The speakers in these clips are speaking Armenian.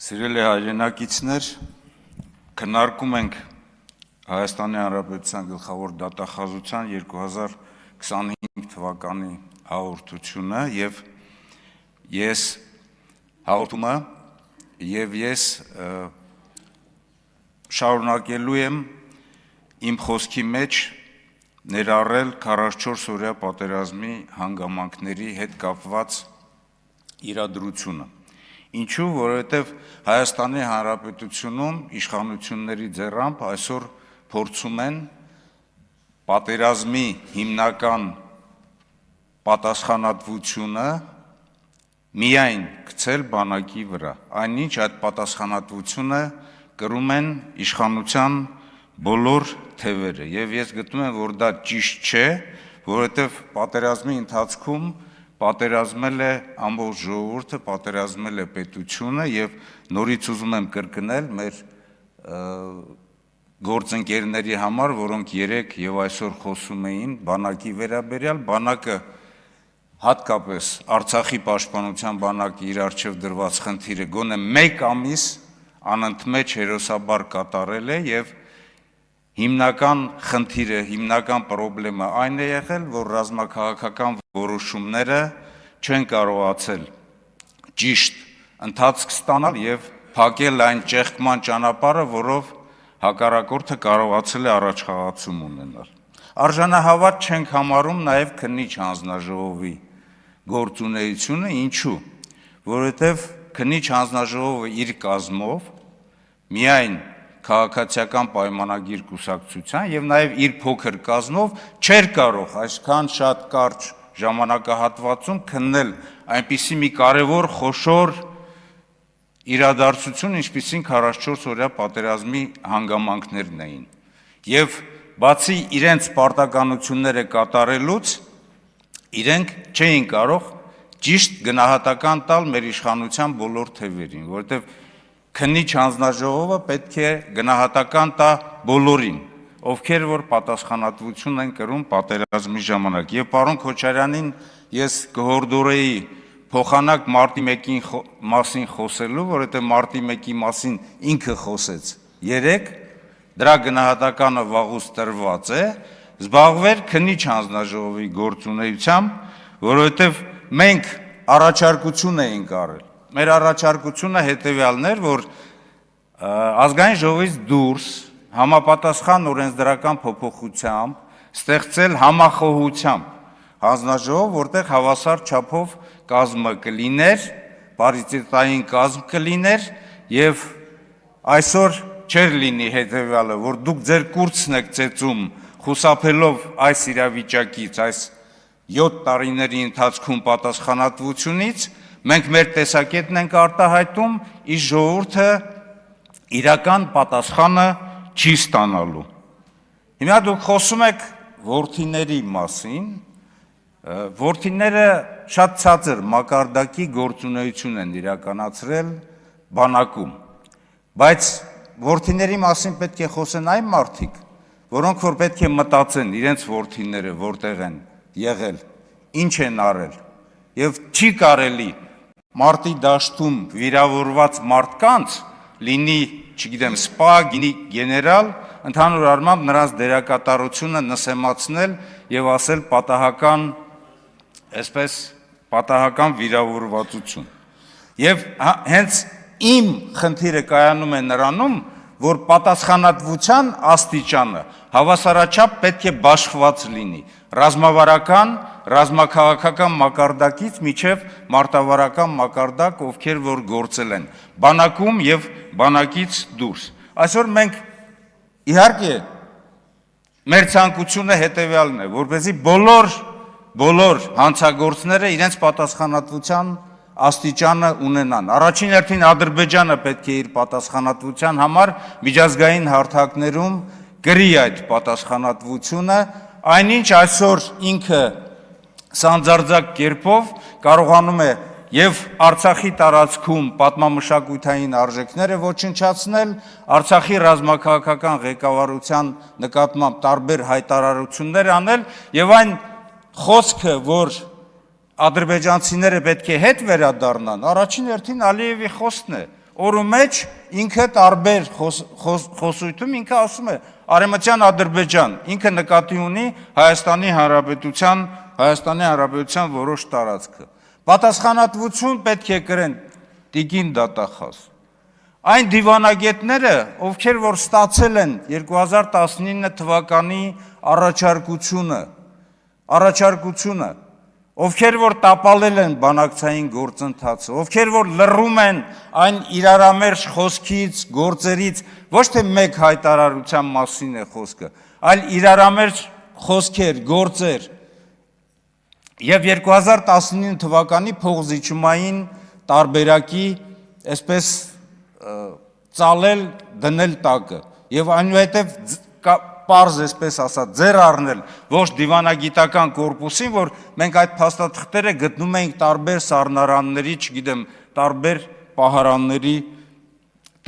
Սիրելի հայրենակիցներ, քննարկում ենք Հայաստանի Հանրապետության գլխավոր դատախազության 2025 թվականի հաղորդությունը եւ ես շարունակելու եմ իմ խոսքի մեջ ներառել 44 օրյա պատերազմի հանգամանքների հետ կապված իրադրությունը։ Ինչու, որովհետև Հայաստանի Հանրապետությունում իշխանությունների ձեռամբ այսօր փորձում են պատերազմի հիմնական պատասխանատվությունը միայն գցել բանակի վրա, այնինչ այդ պատասխանատվությունը կրում են իշխանության բոլոր թևերը, եւ ես գտնում եմ, որ դա ճիշտ չէ, որովհետև պատերազմի ընթացքում պատերազմել է ամբողջ ժողովուրդը, պատերազմել է պետությունը եւ նորից ուզում եմ կրկնել մեր գործընկերների համար, որոնք երեք եւ այսօր խոսում էին բանակի վերաբերյալ, բանակը հատկապես Արցախի պաշտպանության բանակի իր առջև դրված խնդիրը գոնե 1 ամիս անընդմեջ հերոսաբար կատարել է եւ հիմնական խնդիրը, հիմնական խնդիրը այն է եղել, որ ռազմաքաղաքական որոշումները չեն կարողացել ճիշտ ընթացք ստանալ եւ փակել այն ճեղքման ճանապարհը, որով հակառակորդը կարողացել է առաջխաղացում ունենալ։ Արժանահավատ չենք համարում նաեւ քննիչ հանձնաժողովի գործունեությունը, ինչու՞, որովհետեւ քննիչ հանձնաժողովը իր կազմով միայն քաղաքացիական պայմանագիր կուսակցության եւ նաեւ իր փոքր կազմով չէր կարող այսքան շատ կարճ ժամանակահատվածում քննել այնպիսի մի կարևոր խոշոր իրադարձություն, ինչպիսին 44 օրյա պատերազմի հանգամանքներն էին։ Եվ բացի իրենց պարտականությունները կատարելուց, իրենք չէին կարող ճիշտ գնահատական տալ մեր իշխանության բոլոր թևերին, որովհետեւ քննիչ հանձնաժողովը պետք է գնահատական տա բոլորին, ովքեր որ պատասխանատվություն են կրում պատերազմի ժամանակ։ Եվ պարոն Քոչարյանին ես կհորդորեի փոխանակ մարտի 1-ի մասին խոսելու, որովհետև մարտի 1-ի մասին ինքը խոսեց 3, դրա գնահատականը վաղուց տրված է, զբաղվեր քննիչ հանձնաժողովի գործունեությամբ, որովհետև մենք առաջարկություն էինք արել։ Մեր առաջարկությունը հետևյալն էր, որ ազգային ժողովից դուրս համապատասխան օրենսդրական փոփոխությամբ ստեղծել համախոհությամբ հանձնաժողով, որտեղ հավասար չափով կազմը կլիներ, պարիտետային կազմ կլիներ եւ այսօր չէր լինի հետևյալը, որ դուք ձեր կուրծն եք ծեծում խուսափելով այս իրավիճակից, այս 7 տարիների ընթացքում պատասխանատվությունից, մենք մեր տեսակետն ենք արտահայտում, իսկ ժողովուրդը իրական պատասխանը չի ստանալու։ Հիմա դուք խոսում եք որդիների մասին, որդիները շատ ցածր մակարդակի գործունեություն են իրականացրել բանակում, բայց որդիների մասին պետք է խոսեն այն մարդիկ, որոնք որ պետք է մտածեն իրենց որդիները որտեղ են եղել, ինչ են արել, եւ չի կարելի մարտի դաշտում վիրավորված մարդկանց լինի, չգիտեմ, սպա, գինի գեներալ, ընդհանուր առմամբ նրանց դերակատարությունը նսեմացնել եւ ասել պատահական, այսպես պատահական վիրավորվածություն։ Եվ հենց իմ խնդիրը կայանում է նրանում, որ պատասխանատվության աստիճանը հավասարաչափ պետք է բաշխված լինի ռազմավարական, ռազմաքաղաքական մակարդակից մինչև մարտավարական մակարդակ, ովքեր որ գործել են բանակում եւ բանակից դուրս։ Այսօր մենք իհարկե մեր ցանկությունը հետեւյալն է, որպեսզի բոլոր հանցագործները իրենց պատասխանատվության աստիճանը ունենան։ Առաջին հերթին Ադրբեջանը պետք է իր պատասխանատվության համար միջազգային հարթակներում գրի այդ պատասխանատվությունը, այնինչ այսօր ինքը սանձարձակ կերպով կարողանում է եւ Արցախի տարածքում պատմամշակութային արժեքները ոչնչացնել, Արցախի ռազմաքաղաքական ղեկավարության նկատմամբ տարբեր հայտարարություններ անել եւ այն խոսքը, որ ադրբեջանցիները պետք է հետ վերադառնան, առաջին հերթին Ալիևի խոսքն է, օրու մեջ ինքը տարբեր խոսույթում ինքը ասում է Արևմտյան Ադրբեջան, ինքը նկատի ունի Հայաստանի Հանրապետության որոշ տարածքը։ Պատասխանատվություն պետք է կրեն տիկին դատախազ։ Այն դիվանագետները, ովքեր որ ստացել են 2019 թվականի առաջարկությունը, ովքեր որ տապալել են բանակցային գործընթացը, ովքեր որ լռում են այն իրարամերժ խոսքից, գործերից, ոչ թե մեկ հայտարարության մասին է խոսքը, այլ իրարամերժ խոսքեր, գործեր, եւ 2019 թվականի փողզիջումային տարբերակի այսպես ծալել դնել տակը եւ այնուհետեւ պարզ այսպես ասած ձեռ առնել ոչ դիվանագիտական կորպուսին, որ մենք այդ փաստաթղթերը գտնում ենք տարբեր սառնարանների, չգիտեմ, տարբեր պահարանների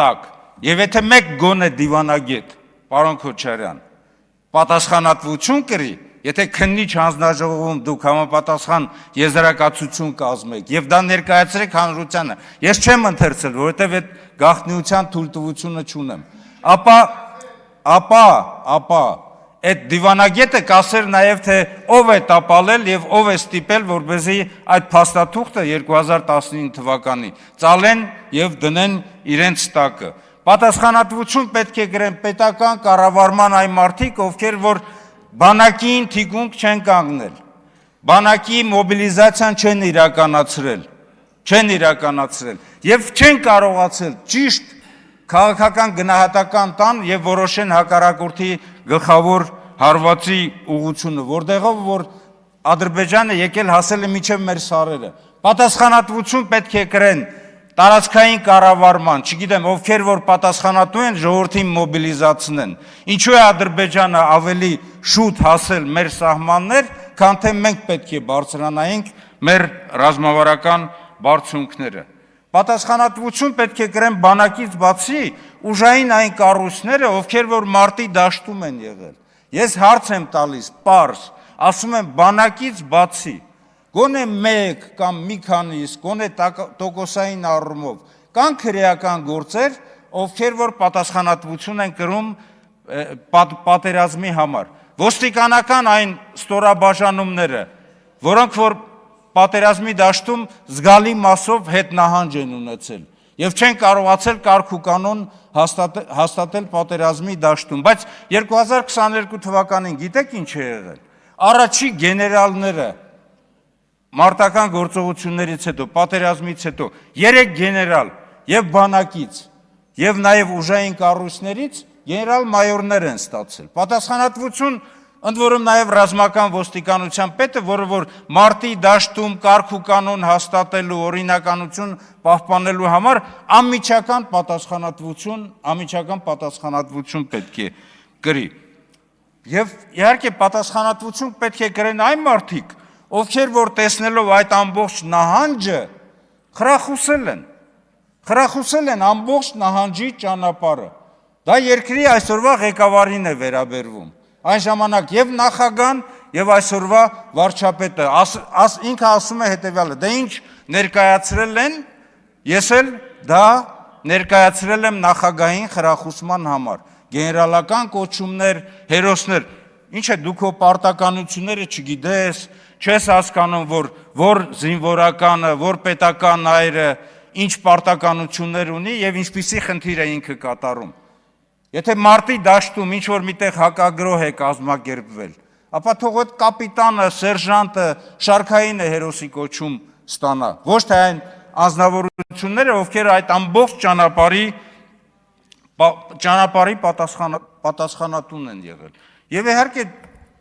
տակ։ Եվ եթե մեկ գոնե դիվանագետ, պարոն Քոչարյան, պատասխանատվություն կրի, եթե քննիչ հանձնաժողովում դուք համապատասխան եզրակացություն կազմեք եւ դա ներկայացրեք հանրությանը, ես չեմ ընթերցել, որովհետեւ այդ գաղտնիության թույլտվությունը չունեմ, ապա այդ դիվանագետը կասեր նաև թե ով է տապալել եւ ով է ստիպել, որպեսզի այդ փաստաթուղթը 2019 թվականի ծալեն եւ դնեն իրենց տակը։ Պատասխանատվություն պետք է կրեն պետական կառավարման այն մարդիկ, ովքեր որ բանակին թիկունք չեն կանգնել, բանակի մոբիլիզացիան չեն իրականացրել եւ չեն կարողացել ճիշտ քաղաքական գնահատական տան եւ որոշեն հակառակորդի գլխավոր հարվածի ուղղությունը, որտեղով որ Ադրբեջանը եկել հասել է միջև մեր սարերը։ Պատասխանատվություն պետք է կրեն տարածքային կառավարման, չգիտեմ, ովքեր որ պատասխանատու են ժողովրդին մոբիլիզացնեն։ Ինչու է Ադրբեջանը ավելի շուտ հասել մեր սահմաններ, քան թե մենք պետք է բարձրանայինք մեր ռազմավարական բարձունքները։ Պատասխանատվություն պետք է կրեն բանակից բացի ուժային այն կառույցները, ովքեր որ մարտի դաշտում են եղել։ Ես հարց եմ տալիս, պարզ, ասում եմ բանակից բացի, գոնե մեկ կամ մի քանիս, գոնե տոկոսային առումով, կան քրեական գործեր, ովքեր որ պատասխանատվություն են կրում պատերազմի համար։ Ոստիկանական այն ստորաբաժանումները, որոնք որ պատերազմի դաշտում զգալի մասով հետնահանջ են ունեցել եւ չեն կարողացել կարգ ու կանոն հաստատել պատերազմի դաշտում, բայց 2022 թվականին գիտեք ինչ է եղել։ Առաջի գեներալները մարտական գործողություններից հետո, պատերազմից հետո 3 գեներալ եւ բանակից եւ նաեւ ուժային կառույցներից գեներալ-մայորներ են ստացել։ Պատասխանատվություն ընդ որում նաև ռազմական ոստիկանության պետը, որը որ մարտի դաշտում կարգ ու կանոն հաստատելու, օրինականություն պահպանելու համար անմիջական պատասխանատվություն պետք է կրի։ Եվ իհարկե պատասխանատվություն պետք է կրեն այն մարդիկ, ովքեր որ տեսնելով այդ ամբողջ նահանջը խրախուսել են ամբողջ նահանջի ճանապարհը։ Դա երկրի այսօրվա ղեկավարին է վերաբերվում։ Այն ժամանակ եւ նախագահան եւ այսօրվա վարչապետը ինքը ասում է հետեւյալը. դե ինչ ներկայացրել են, ես էլ դա ներկայացրել եմ նախագահային խրախուսման համար։ Գեներալական կոչումներ, հերոսներ, ինչ է դու քո պարտականությունները չգիտես, չես հասկանում, որ զինվորականը, որ պետական այրը ինչ պարտականություններ ունի եւ ինչպիսի խնդիր է ինքը կատարում։ Եթե մարտի դաշտում ինչ-որ միտեղ հակագրոհ է կազմակերպվել, ապա թող այդ կապիտանը, սերժանտը, շարքային է հերոսի կոչում ստանա, ոչ թե այն անձնավորությունները, ովքեր այդ ամբողջ ճանապարհի պատասխանատուն են եղել։ Եվ իհարկե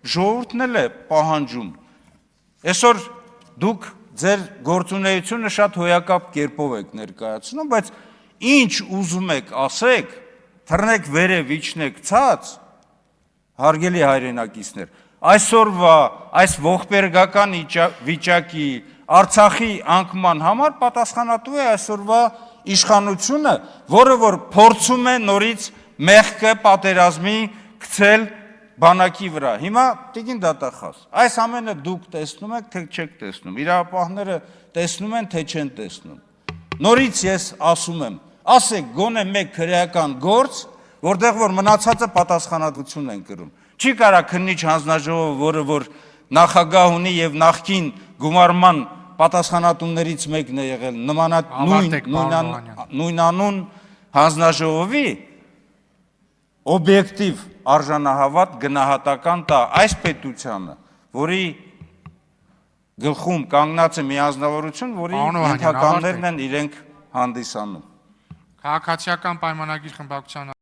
ժողովուրդն էլ է պահանջում։ Այսօր դուք ձեր գործունեությունը շատ հոյակապ կերպով եք ներկայացնում, բայց ինչ ուզում եք ասեք, թռնեք վերև, իջնեք ցած, հարգելի հայրենակիցներ, այսօրվա այս ողբերգական վիճակի Արցախի անկման համար պատասխանատու է այսօրվա իշխանությունը, որը որ փորձում է նորից մեղքը պատերազմի գցել բանակի վրա։ Հիմա տիկին դատախազ, այս ամենը դուք տեսնում եք, թե չեք տեսնում, իրավապահները տեսնում են, թե չեն տեսնում։ Նորից ես ասում եմ, ասեք գոնե մեկ քրեական գործ, որտեղ որ մնացածը պատասխանատվություն են կրում։ Չի կարա քննիչ հանձնաժողովը, որը որ նախագահ ունի եւ նախկին գումարման պատասխանատուներից մեկն է եղել, նույնանուն հանձնաժողովի օբյեկտիվ արժանահավատ գնահատական տա այս պետությանը, որի գլխում կանգնած է մի անձնավորություն, որի ենթականներն են իրենք հանդիսանում։ Քաղաքացիական պայմանագիր խմբակցության